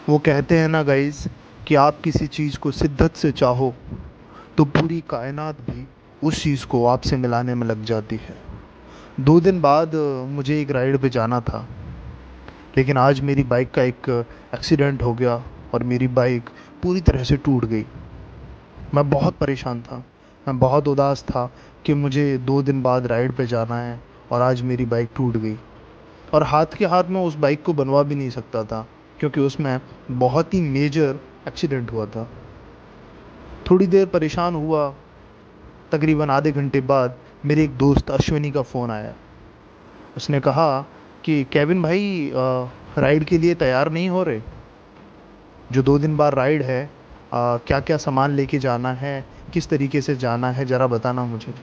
वो कहते हैं ना गाइस कि आप किसी चीज़ को शिद्दत से चाहो तो पूरी कायनात भी उस चीज़ को आपसे मिलाने में लग जाती है। 2 दिन बाद मुझे एक राइड पे जाना था, लेकिन आज मेरी बाइक का एक एक्सीडेंट हो गया और मेरी बाइक पूरी तरह से टूट गई। मैं बहुत परेशान था, मैं बहुत उदास था कि मुझे 2 दिन बाद राइड पे जाना है और आज मेरी बाइक टूट गई। और हाथ के हाथ में उस बाइक को बनवा भी नहीं सकता था, क्योंकि उसमें बहुत ही मेजर एक्सीडेंट हुआ था। थोड़ी देर परेशान हुआ, तकरीबन आधे घंटे बाद मेरे एक दोस्त अश्विनी का फ़ोन आया। उसने कहा कि केविन भाई, राइड के लिए तैयार नहीं हो रहे? जो 2 दिन बाद राइड है, क्या क्या सामान लेके जाना है, किस तरीके से जाना है, ज़रा बताना मुझे।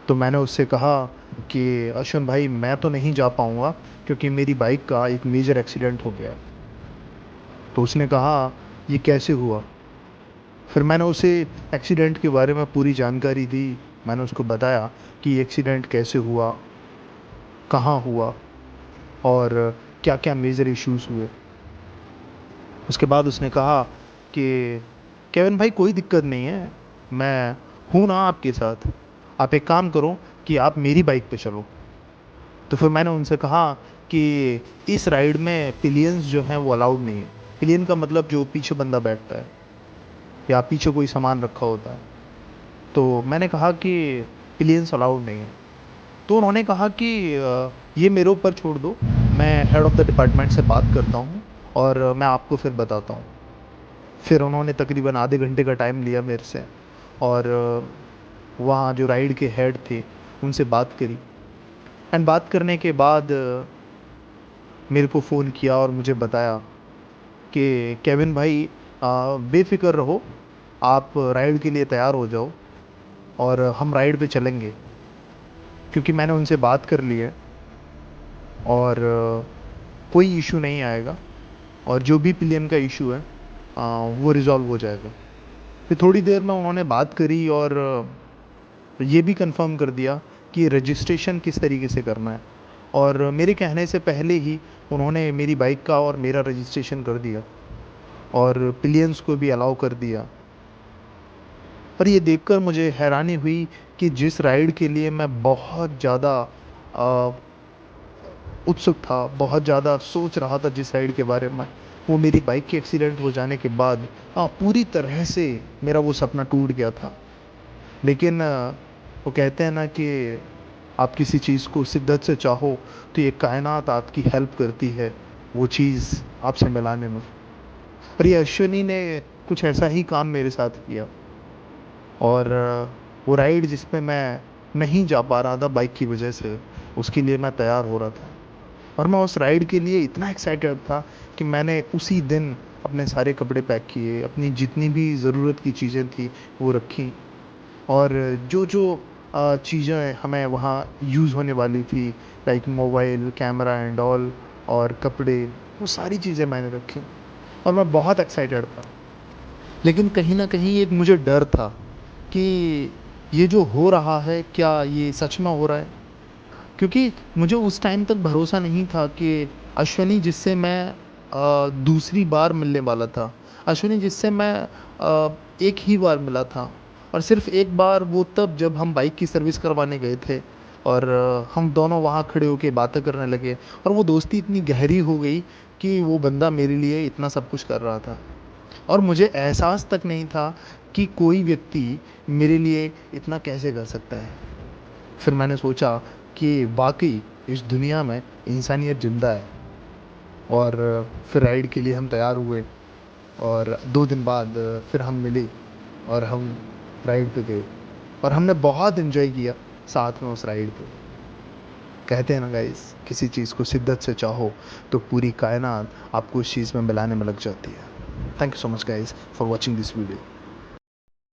तो मैंने उससे कहा कि अश्विन भाई, मैं तो नहीं जा पाऊँगा क्योंकि मेरी बाइक का एक मेजर एक्सीडेंट हो गया है। तो उसने कहा, ये कैसे हुआ? फिर मैंने उसे एक्सीडेंट के बारे में पूरी जानकारी दी। मैंने उसको बताया कि एक्सीडेंट कैसे हुआ, कहाँ हुआ और क्या-क्या मेजर इश्यूज़ हुए। उसके बाद उसने कहा कि केविन भाई, कोई दिक्कत नहीं है, मैं हूँ ना आपके साथ। आप एक काम करो कि आप मेरी बाइक पे चलो। तो फिर मैंने उनसे कहा कि इस राइड में पिलियंस जो हैं वो अलाउड नहीं है। पिलियन का मतलब जो पीछे बंदा बैठता है या पीछे कोई सामान रखा होता है। तो मैंने कहा कि पिलियंस अलाउड नहीं है। तो उन्होंने कहा कि ये मेरे ऊपर छोड़ दो, मैं हेड ऑफ़ द डिपार्टमेंट से बात करता हूँ और मैं आपको फिर बताता हूँ। फिर उन्होंने तकरीबन आधे घंटे का टाइम लिया मेरे से और वहाँ जो राइड के हेड थे उनसे बात करी। एंड बात करने के बाद मेरे को फ़ोन किया और मुझे बताया कि केविन भाई, बेफ़िक्र रहो, आप राइड के लिए तैयार हो जाओ और हम राइड पे चलेंगे। क्योंकि मैंने उनसे बात कर ली है और कोई इशू नहीं आएगा और जो भी पिलियन का इशू है वो रिज़ॉल्व हो जाएगा। फिर थोड़ी देर में उन्होंने बात करी और ये भी कंफर्म कर दिया कि रजिस्ट्रेशन किस तरीके से करना है, और मेरे कहने से पहले ही उन्होंने मेरी बाइक का और मेरा रजिस्ट्रेशन कर दिया और पिलियंस को भी अलाउ कर दिया। पर ये देखकर मुझे हैरानी हुई कि जिस राइड के लिए मैं बहुत ज़्यादा अ, उत्सुक था, बहुत ज़्यादा सोच रहा था जिस राइड के बारे में, वो मेरी बाइक के एक्सीडेंट हो जाने के बाद पूरी तरह से मेरा वो सपना टूट गया था। लेकिन वो कहते हैं ना कि आप किसी चीज़ को शिद्दत से चाहो तो ये कायनात आपकी हेल्प करती है वो चीज़ आपसे मिलाने में। और ये अश्विनी ने कुछ ऐसा ही काम मेरे साथ किया और वो राइड जिस पे मैं नहीं जा पा रहा था बाइक की वजह से, उसके लिए मैं तैयार हो रहा था। और मैं उस राइड के लिए इतना एक्साइटेड था कि मैंने उसी दिन अपने सारे कपड़े पैक किए, अपनी जितनी भी ज़रूरत की चीज़ें थी वो रखी और जो चीज़ें हमें वहाँ यूज़ होने वाली थी, like mobile, camera and all और कपड़े, वो सारी चीज़ें मैंने रखी और मैं बहुत एक्साइटेड था। लेकिन कहीं न कहीं एक मुझे डर था कि ये जो हो रहा है, क्या ये सच में हो रहा है? क्योंकि मुझे उस टाइम तक भरोसा नहीं था कि अश्विनी जिससे मैं दूसरी बार मिलने वाला था, अश्विनी जिससे मैं एक ही बार मिला था और सिर्फ़ एक बार, वो तब जब हम बाइक की सर्विस करवाने गए थे और हम दोनों वहाँ खड़े होके बातें करने लगे और वो दोस्ती इतनी गहरी हो गई कि वो बंदा मेरे लिए इतना सब कुछ कर रहा था और मुझे एहसास तक नहीं था कि कोई व्यक्ति मेरे लिए इतना कैसे कर सकता है। फिर मैंने सोचा कि वाक़ई इस दुनिया में इंसानियत ज़िंदा है और फिर राइड के लिए हम तैयार हुए और 2 दिन बाद फिर हम मिले और हम राइड पे गए और हमने बहुत एन्जॉय किया साथ में उस राइड पे। कहते हैं ना गाइस, किसी चीज़ को शिद्दत से चाहो तो पूरी कायनात आपको उस चीज़ में मिलाने में लग जाती है। Thank you so much guys for watching this video.